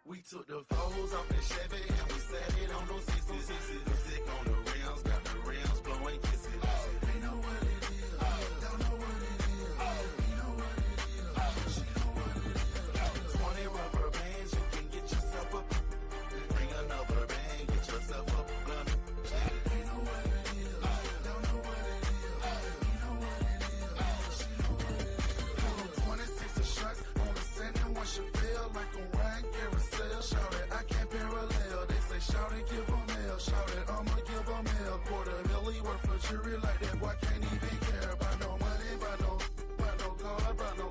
We took the foes off the Chevy and we sat it on those sixes. The stick on the rims, got the rims blowing kisses. They know what it is, don't know what it is. You know what it is, she know what it is. 20 rubber bands, you can get yourself up. Bring another band, get yourself up. They know what it is, don't know what it is. You know what it is, she know what it is. 26 of shots on the sand and one should feel like a wine carousel. Shout it, I can't parallel. They say shout it, give 'em hell. Shout it, I'ma give 'em hell. $250,000 worth of jewelry like that. Boy, can't even care about no money, about no car, about no.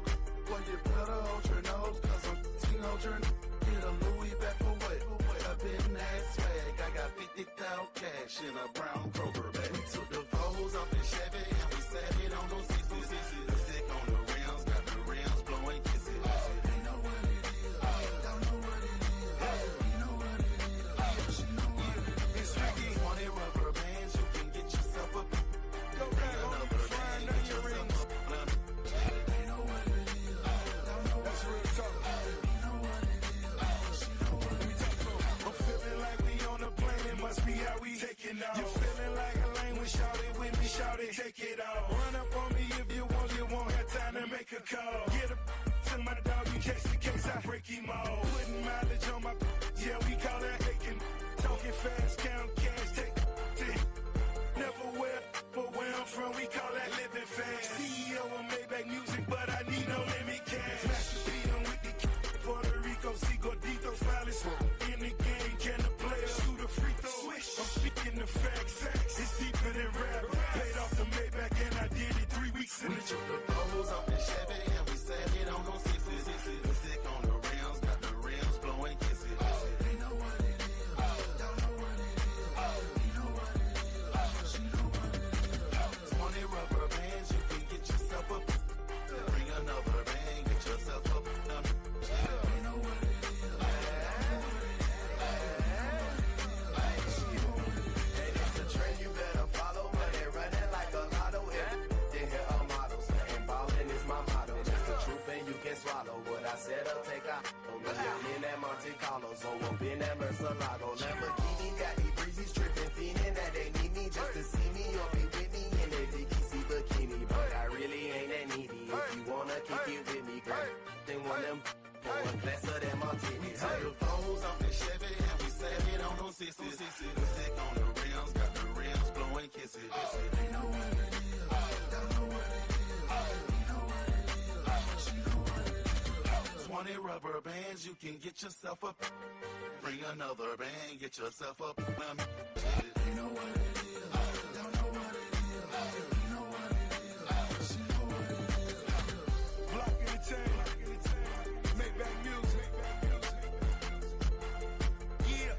Boy, you better hold your nose, cause I'm hold your get a Louis back for what? Up in that swag. I got 50,000 cash in a brown Kroger bag. We took the foes off the Chevy and we sat it on those sixes. The stick on the rims, got the rims blowing kisses. They know what it is, don't know what it is. You know what it is, she know what it is. It's Ricky. 20 rubber bands, you can get yourself up. Go back on the frying onion rings. They know what it is, don't know what's real talk. You know what it is, she know what it is. I'm feeling like we on a plane, it must be how we taking off. You feeling like a lane, we shout it with me, shout it, take it off. Run up on me if you won't have time to make a call. Get a to my dog, you catch the case, I break him all. Putting mileage on my, yeah, we call that aching. Talking fast, count cash, take. Never wear, but where I'm from, we call that living fast. CEO of Maybach Music, but I need no limit cash. Master P, I'm with the Puerto Rico, see Gordito, Fales. In the game, can the player shoot a free throw? Swish. I'm speaking the facts, it's deeper than rap. Paid off the Maybach and I did it 3 weeks in the took the foes off the Chevy and we sat it on those sixes. The stick on the rims, got the rims blowing kisses. They know what it is, don't know what it is. You know what it is, she know what it is. 20 rubber bands, you can get yourself up. Bring another band, get yourself up. They know what it is, don't know what it is. She know what it is. And it's a trend you better follow, but they're running like a lotto. They hear a model, saying ballin' is my motto. Just the truth and you can swallow what I said, I'll take out. In that Monte Carlo, so up in that Murcielago. Lamborghini got these breezes tripping, feeling that they need me just to see me or be with me in that DDC bikini. But I really ain't that needy. If you wanna kick it with me, girl, then one them pour a glass of that martini. Took the foes off the Chevy and we sat it on those sixes. The stick on the rims, got the rims blowing kisses. They know what it is, don't know what it is. You know what it is, she know what it is. 20 rubber bands, you can get yourself up. Bring another band, get yourself up. They know what it is, don't know what it is. You know what it is, she know what it is. Block in the chain, Maybach Music. Yeah.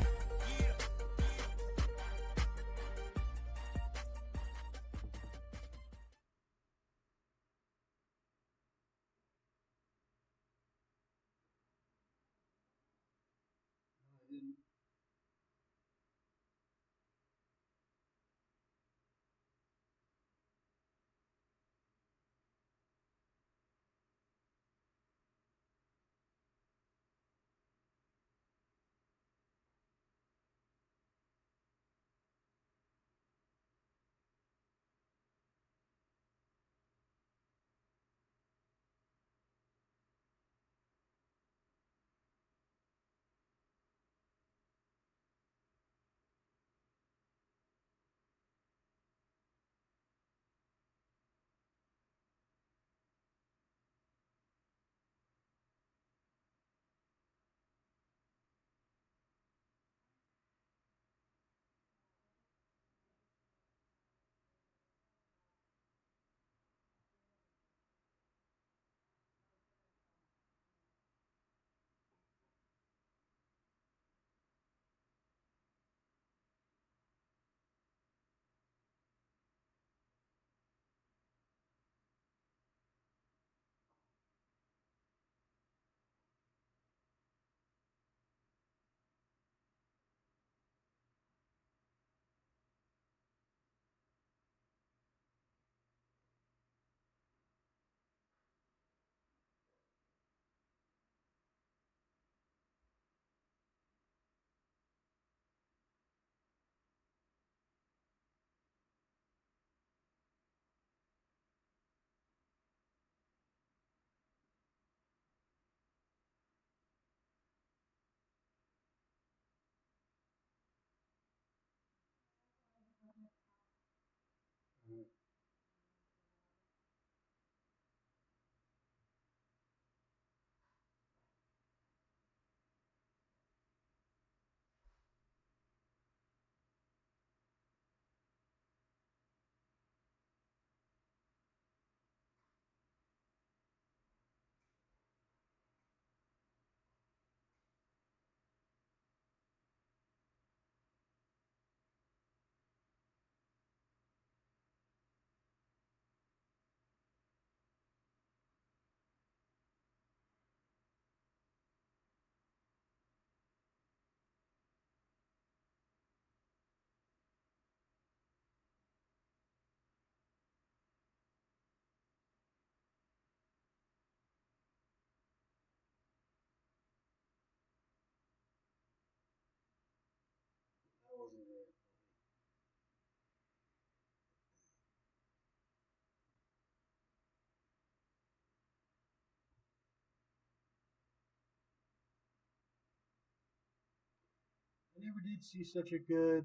never did see such a good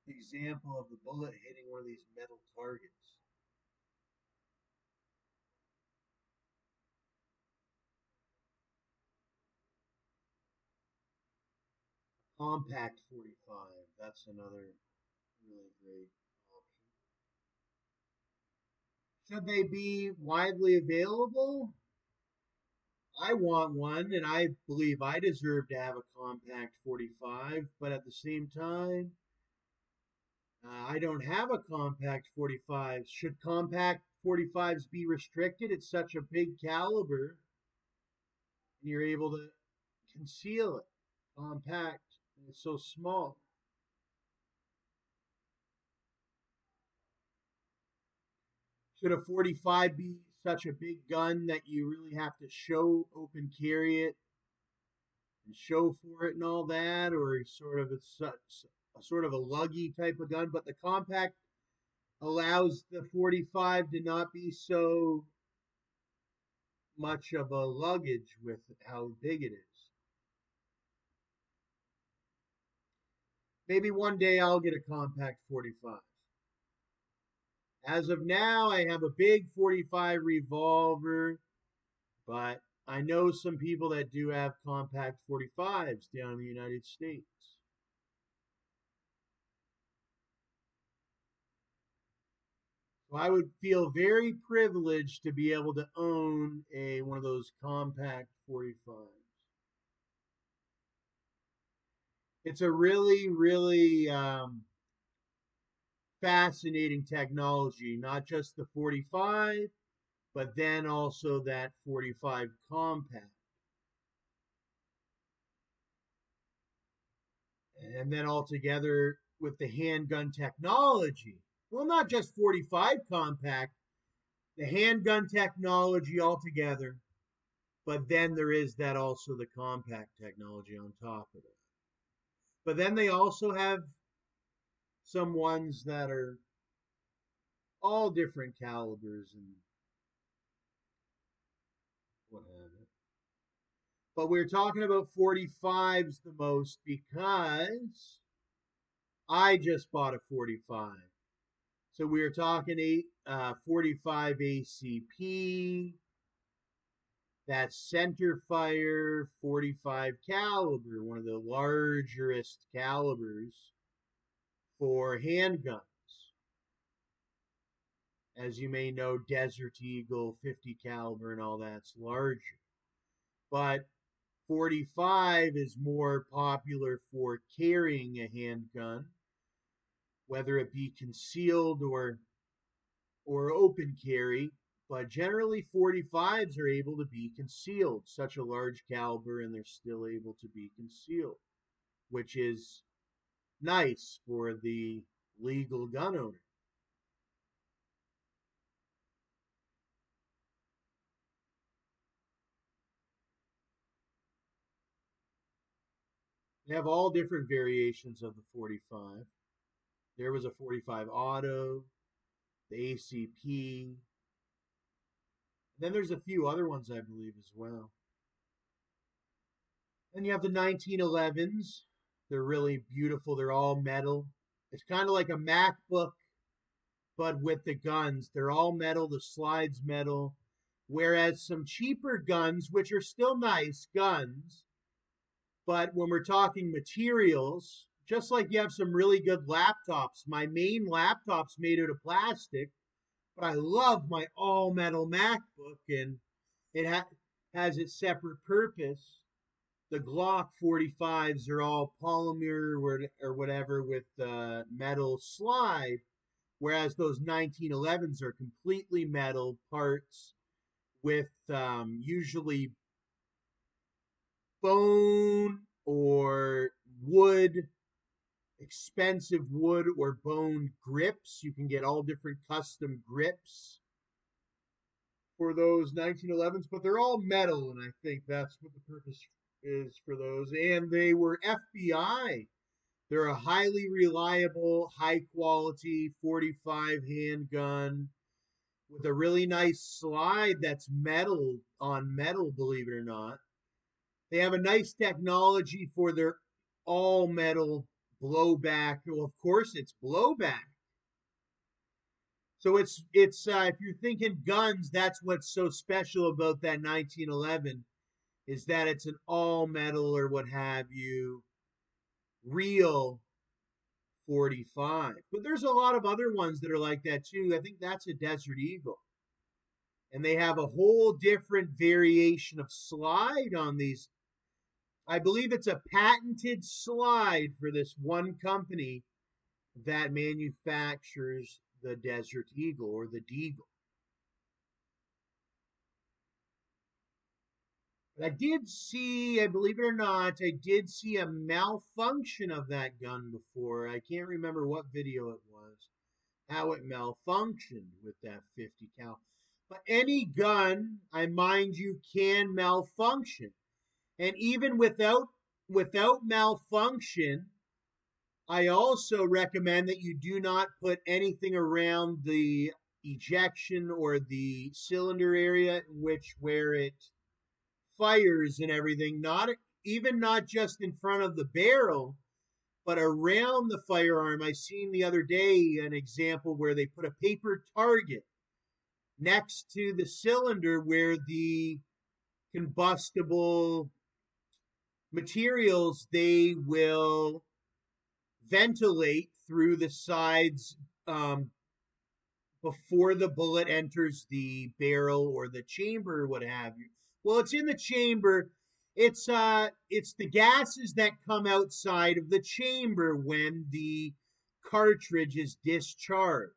example of the bullet hitting one of these metal targets. Compact 45, that's another really great option. Should they be widely available? I want one, and I believe I deserve to have a compact 45, but at the same time, I don't have a compact 45. Should compact 45s be restricted? It's such a big caliber, and you're able to conceal it. Compact, and it's so small. Should a 45 be such a big gun that you really have to show open carry it and show for it and all that, or sort of it's such a sort of a luggy type of gun? But the compact allows the 45 to not be so much of a luggage with how big it is. Maybe one day I'll get a compact 45. As of now, I have a big 45 revolver, but I know some people that do have compact 45s down in the United States. So I would feel very privileged to be able to own a one of those compact 45s. It's a really, really fascinating technology, not just the 45, but then also that 45 compact. And then altogether with the handgun technology. Well, not just 45 compact, the handgun technology altogether, but then there is that also the compact technology on top of it. But then they also have some ones that are all different calibers and what have you. But we're talking about 45s the most because I just bought a 45. So we were talking 45 ACP, that's center fire 45 caliber, one of the largest calibers for handguns. As you may know, Desert Eagle 50 caliber and all that's larger. But 45 is more popular for carrying a handgun, whether it be concealed or open carry, but generally 45s are able to be concealed, such a large caliber, and they're still able to be concealed, which is nice for the legal gun owner. They have all different variations of the 45. There was a 45 auto, the ACP, and then there's a few other ones I believe as well. Then you have the 1911s. They're really beautiful. They're all metal. It's kind of like a MacBook, but with the guns. They're all metal. The slide's metal. Whereas some cheaper guns, which are still nice guns, but when we're talking materials, just like you have some really good laptops, my main laptop's made out of plastic, but I love my all metal MacBook, and it has its separate purpose. The Glock 45s are all polymer or whatever with metal slide, whereas those 1911s are completely metal parts with usually bone or wood, expensive wood or bone grips. You can get all different custom grips for those 1911s, but they're all metal, and I think that's what the purpose is for those. And they were FBI. They're a highly reliable, high quality 45 handgun with a really nice slide that's metal on metal, believe it or not. They have a nice technology for their all metal blowback. Well, of course it's blowback. So it's if you're thinking guns, that's what's so special about that 1911 is that it's an all metal or what have you, real 45. But there's a lot of other ones that are like that too. I think that's a Desert Eagle. And they have a whole different variation of slide on these. I believe it's a patented slide for this one company that manufactures the Desert Eagle or the Deagle. But I did see, I believe it or not, I did see a malfunction of that gun before. I can't remember what video it was, how it malfunctioned with that 50 cal. But any gun, I mind you, can malfunction. And even without malfunction, I also recommend that you do not put anything around the ejection or the cylinder area in which where it fires and everything, not just in front of the barrel, but around the firearm. I seen the other day an example where they put a paper target next to the cylinder where the combustible materials they will ventilate through the sides um, before the bullet enters the barrel or the chamber or what have you. Well, it's in the chamber. It's the gases that come outside of the chamber when the cartridge is discharged.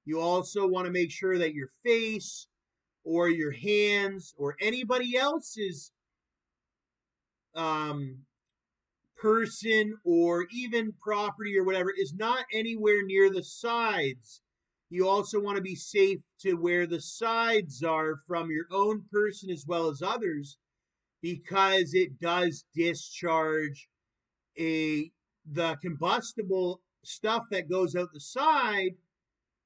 You also want to make sure that your face or your hands or anybody else's um, person or even property or whatever is not anywhere near the sides. You also want to be safe to where the sides are from your own person as well as others because it does discharge a the combustible stuff that goes out the side.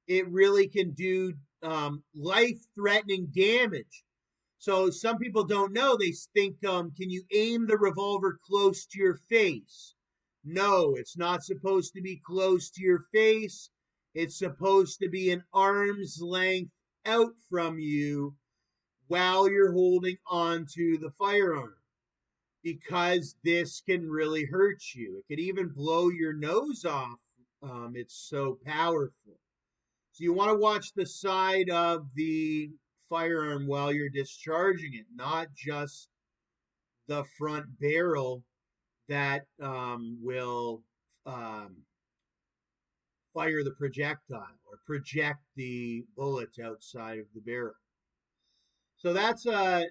It really can do life-threatening damage. So some people don't know. They think, can you aim the revolver close to your face? No, it's not supposed to be close to your face. It's supposed to be an arm's length out from you while you're holding on to the firearm because this can really hurt you. It could even blow your nose off. It's so powerful. So you want to watch the side of the firearm while you're discharging it, not just the front barrel that will fire the projectile or project the bullets outside of the barrel. So that's a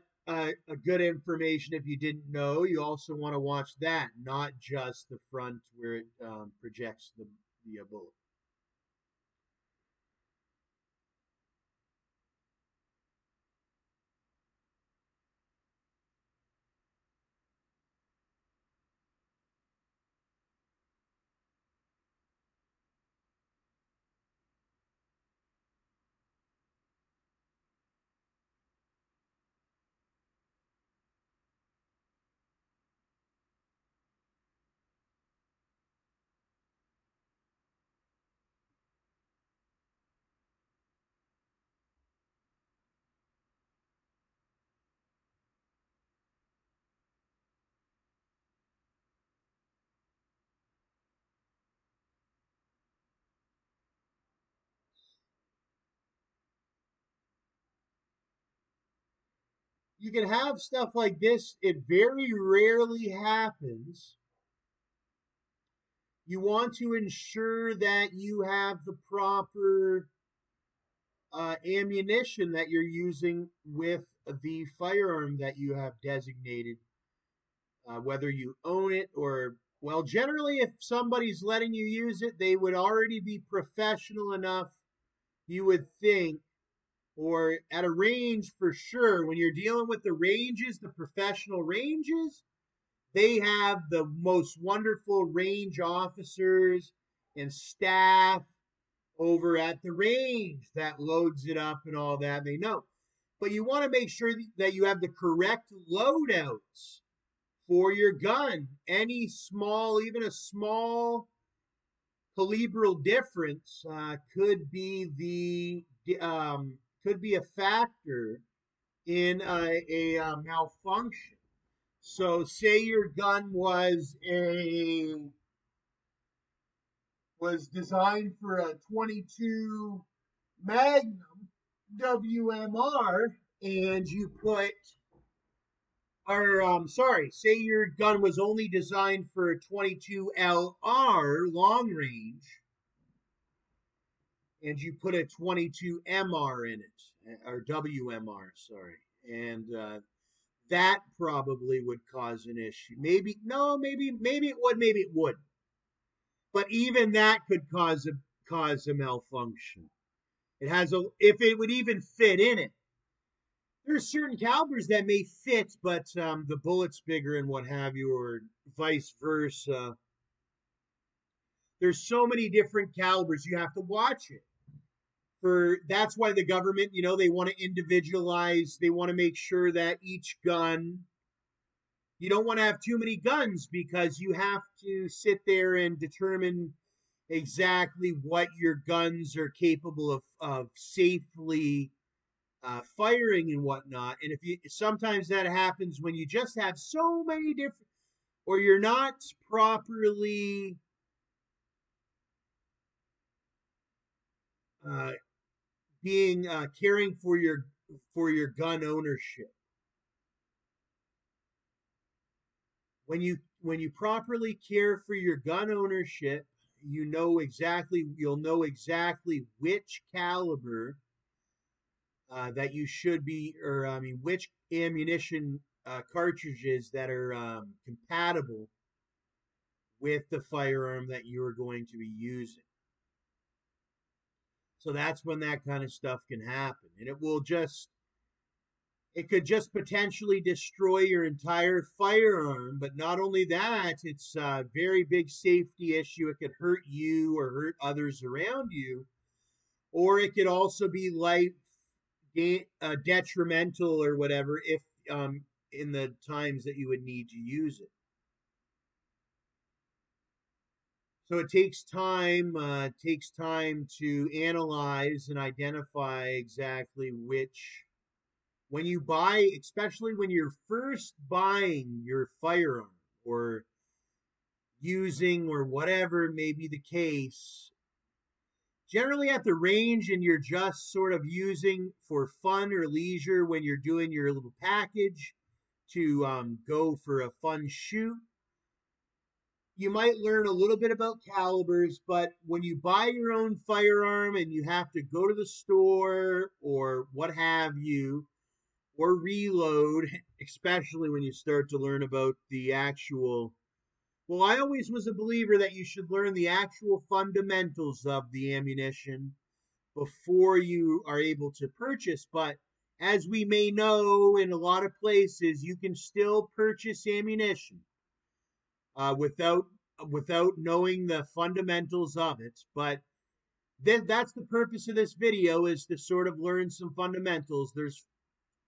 good information if you didn't know. You also want to watch that, not just the front where it projects the bullet. You can have stuff like this. It very rarely happens. You want to ensure that you have the proper ammunition that you're using with the firearm that you have designated, whether you own it or, well, generally, if somebody's letting you use it, they would already be professional enough, you would think, or at a range for sure. When you're dealing with the ranges, the professional ranges, they have the most wonderful range officers and staff over at the range that loads it up and all that. They know. But you want to make sure that you have the correct loadouts for your gun. Any small, even a small calibral difference could be a factor in a malfunction. So, say your gun was designed for a 22 Magnum WMR, and you put, or sorry, say your gun was only designed for a 22 LR long range, and you put a 22 MR in it, or WMR, sorry, and that probably would cause an issue. Maybe no, maybe it would, maybe it wouldn't. But even that could cause a malfunction. It has a if it would even fit in it. There's certain calibers that may fit, but the bullet's bigger and what have you, or vice versa. There's so many different calibers, you have to watch it. That's why the government, they want to individualize. They want to make sure that each gun, you don't want to have too many guns because you have to sit there and determine exactly what your guns are capable of safely firing and whatnot. And sometimes that happens when you just have so many different, or you're not properly uh, being caring for your gun ownership. When you properly care for your gun ownership, you'll know exactly which caliber that you should be, or I mean, which ammunition cartridges that are compatible with the firearm that you are going to be using. So that's when that kind of stuff can happen, and it could just potentially destroy your entire firearm. But not only that, it's a very big safety issue. It could hurt you or hurt others around you, or it could also be detrimental or whatever if in the times that you would need to use it. So it takes time to analyze and identify exactly which, when you buy, especially when you're first buying your firearm or using or whatever may be the case, generally at the range, and you're just sort of using for fun or leisure when you're doing your little package to go for a fun shoot, you might learn a little bit about calibers. But when you buy your own firearm and you have to go to the store or what have you, or reload, especially when you start to learn about the actual, well, I always was a believer that you should learn the actual fundamentals of the ammunition before you are able to purchase. But as we may know, in a lot of places, you can still purchase ammunition without knowing the fundamentals of it. But that's the purpose of this video, is to sort of learn some fundamentals.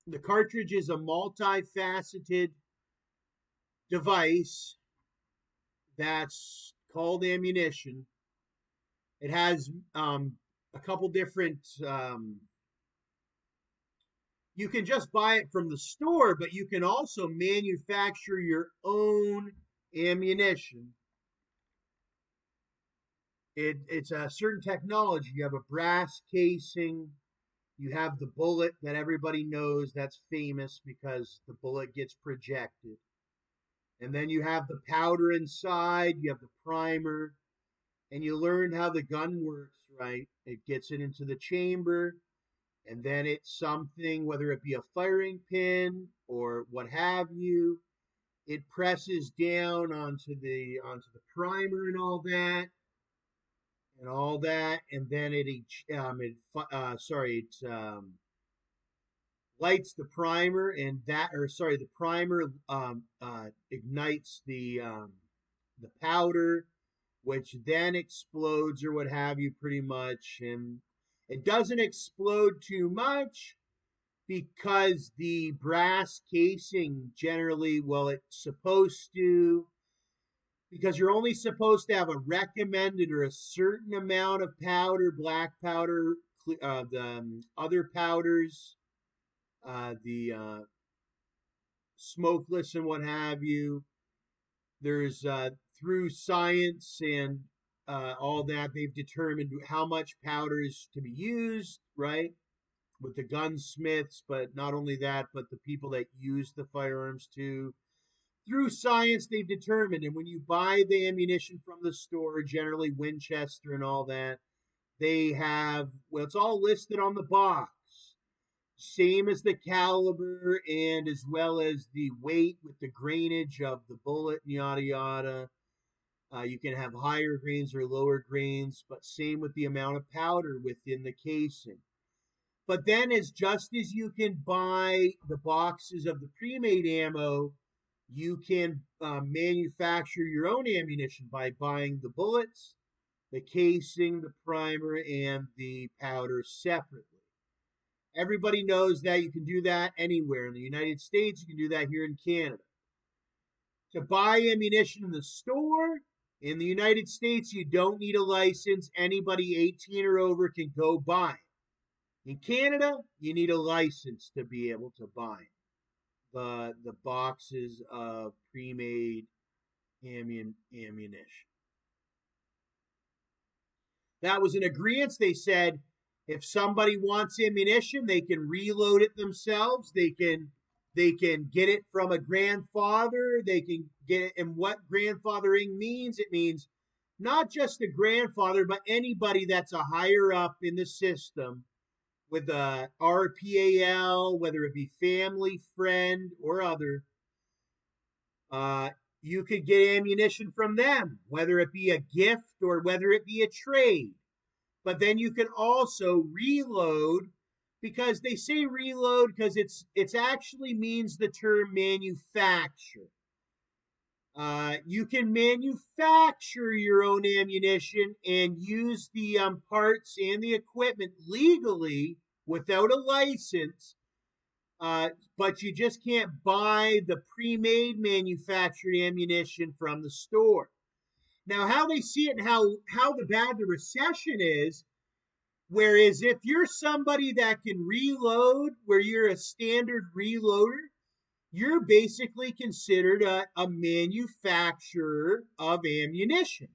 The cartridge is a multifaceted device that's called ammunition. It has a couple different. You can just buy it from the store, but you can also manufacture your own ammunition. It's a certain technology. You have a brass casing. You have the bullet that everybody knows, that's famous because the bullet gets projected. And then you have the powder inside, you have the primer, and you learn how the gun works, right? It gets it into the chamber, and then it's something, whether it be a firing pin or what have you, it presses down onto the primer and all that, and then lights the primer, and the primer ignites the powder, which then explodes or what have you, pretty much. And it doesn't explode too much because the brass casing generally, well, it's supposed to, because you're only supposed to have a recommended or a certain amount of powder, black powder, the other powders, the smokeless and what have you. There's through science and all that, they've determined how much powder is to be used, right? With the gunsmiths, but not only that, but the people that use the firearms too. Through science, they've determined, and when you buy the ammunition from the store, generally Winchester and all that, they have, well, it's all listed on the box. Same as the caliber and as well as the weight with the grainage of the bullet and yada yada. You can have higher grains or lower grains, but same with the amount of powder within the casing. But then, as just as you can buy the boxes of the pre-made ammo, you can manufacture your own ammunition by buying the bullets, the casing, the primer, and the powder separately. Everybody knows that you can do that anywhere. In the United States, you can do that here in Canada. To buy ammunition in the store, in the United States, you don't need a license. Anybody 18 or over can go buy it. In Canada, you need a license to be able to buy the boxes of pre-made ammunition. That was an agreement. They said if somebody wants ammunition, they can reload it themselves. They can get it from a grandfather. They can get it. And what grandfathering means, it means not just a grandfather, but anybody that's a higher up in the system with a RPAL, whether it be family, friend, or other. You could get ammunition from them, whether it be a gift or whether it be a trade. But then you can also reload, because they say reload because it's actually means the term manufacture. You can manufacture your own ammunition and use the parts and the equipment legally without a license, but you just can't buy the pre-made manufactured ammunition from the store. Now, how they see it and how bad the recession is, whereas if you're somebody that can reload, where you're a standard reloader, you're basically considered a manufacturer of ammunition.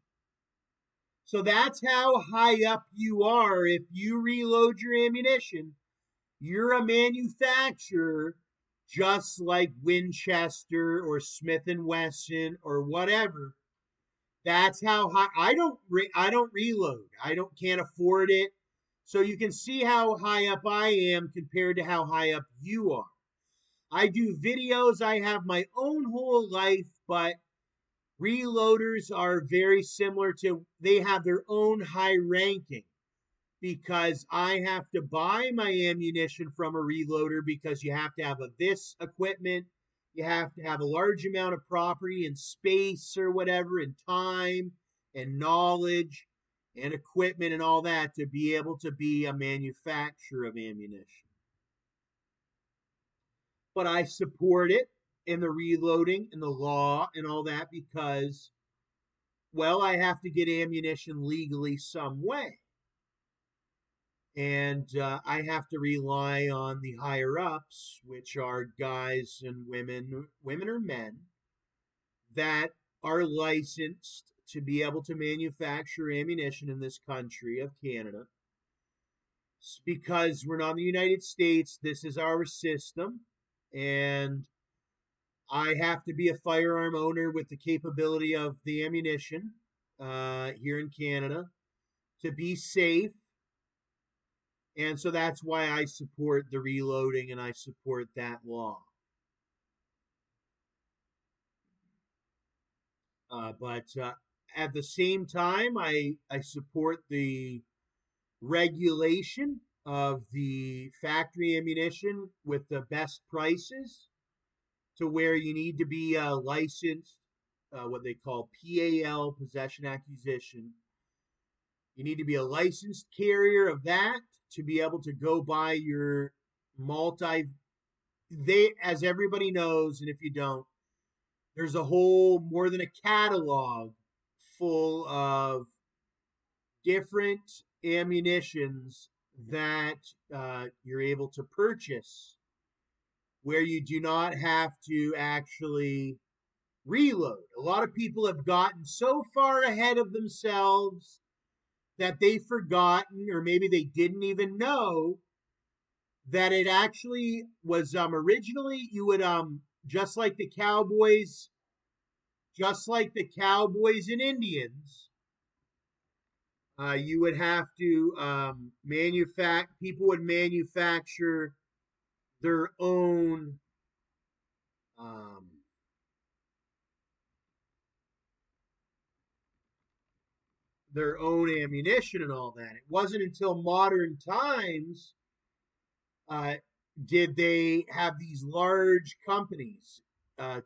So that's how high up you are. If you reload your ammunition, you're a manufacturer, just like Winchester or Smith and Wesson or whatever. That's how high. I don't reload. Can't afford it. So you can see how high up I am compared to how high up you are. I do videos. I have my own whole life, but reloaders are very similar to, they have their own high ranking, because I have to buy my ammunition from a reloader because you have to have this equipment. You have to have a large amount of property and space or whatever, and time and knowledge and equipment and all that to be able to be a manufacturer of ammunition. But I support it in the reloading and the law and all that because, well, I have to get ammunition legally some way. And I have to rely on the higher ups, which are guys and women or men, that are licensed to be able to manufacture ammunition in this country of Canada. Because we're not in the United States, this is our system, and I have to be a firearm owner with the capability of the ammunition here in Canada to be safe. And so that's why I support the reloading and I support that law. But at the same time, I support the regulation of the factory ammunition with the best prices, to where you need to be licensed, what they call PAL, possession acquisition. You need to be a licensed carrier of that to be able to go buy your as everybody knows, and if you don't, There's a whole more than a catalog full of different ammunitions that you're able to purchase where you do not have to actually reload. A lot of people have gotten so far ahead of themselves that they've forgotten, or maybe they didn't even know, that it actually was originally you would just like the cowboys, and Indians, you would have to people would manufacture their own um, ammunition and all that. It wasn't until modern times uh, did they have these large companies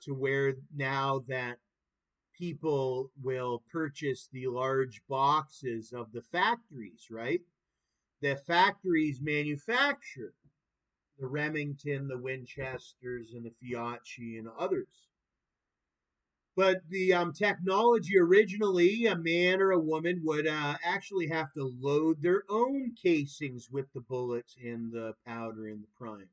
to where now that people will purchase the large boxes of the factories, right? The factories manufacture the Remington, the Winchesters, and the Fiat and others. But the technology originally, a man or a woman would actually have to load their own casings with the bullets and the powder and the primer.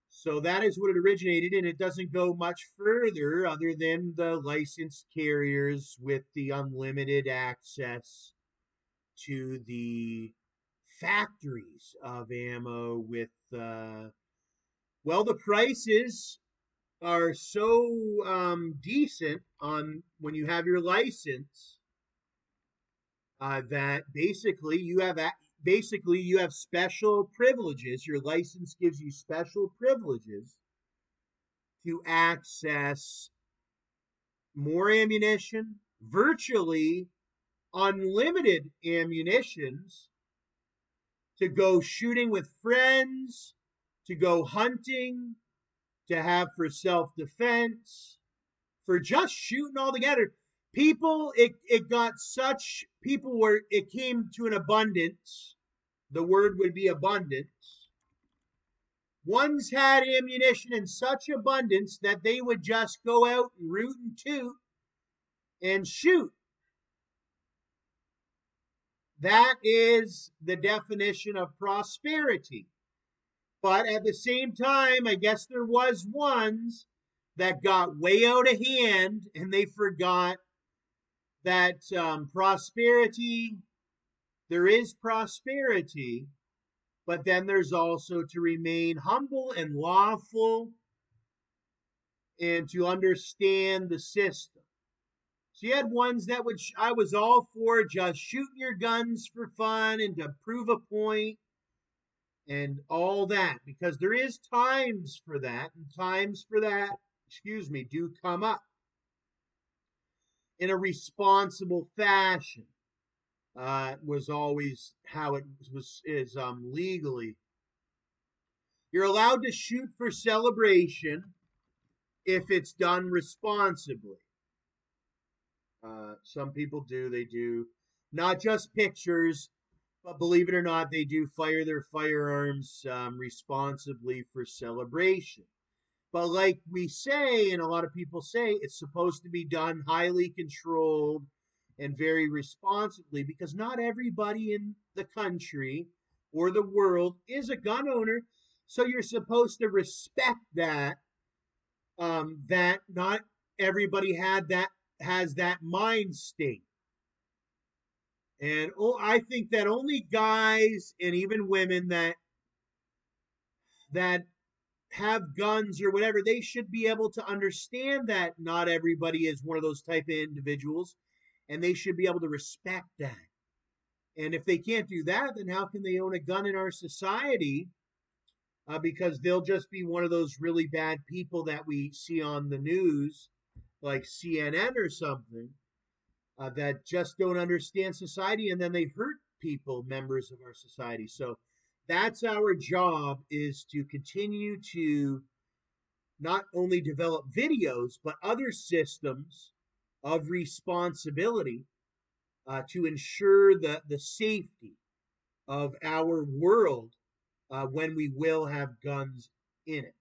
So that is what it originated, and it doesn't go much further other than the licensed carriers with the unlimited access to the factories of ammo with, well, the prices are so decent on when you have your license that basically you have special privileges. Your license gives you special privileges to access more ammunition, virtually unlimited ammunitions, to go shooting with friends, to go hunting, to have for self-defense, for just shooting all together. People were, it came to an abundance. The word would be abundance. Ones had ammunition in such abundance that they would just go out and root and toot and shoot. That is the definition of prosperity. But at the same time, I guess there was ones that got way out of hand and they forgot that there is prosperity, but then there's also to remain humble and lawful and to understand the system. So you had ones that I was all for just shooting your guns for fun and to prove a point and all that, because there is times for that, and times for that, do come up in a responsible fashion. Was always how it is legally. You're allowed to shoot for celebration if it's done responsibly. Some people do. They do not just pictures, but believe it or not, they do fire their firearms responsibly for celebration. But like we say, and a lot of people say, it's supposed to be done highly controlled and very responsibly, because not everybody in the country or the world is a gun owner. So you're supposed to respect that, that not everybody has that mind state. And I think that only guys and even women that have guns or whatever, they should be able to understand that not everybody is one of those type of individuals, and they should be able to respect that. And if they can't do that, then how can they own a gun in our society? Because they'll just be one of those really bad people that we see on the news, like CNN or something, that just don't understand society, and then they hurt people, members of our society. So that's our job, is to continue to not only develop videos, but other systems of responsibility to ensure the safety of our world when we will have guns in it.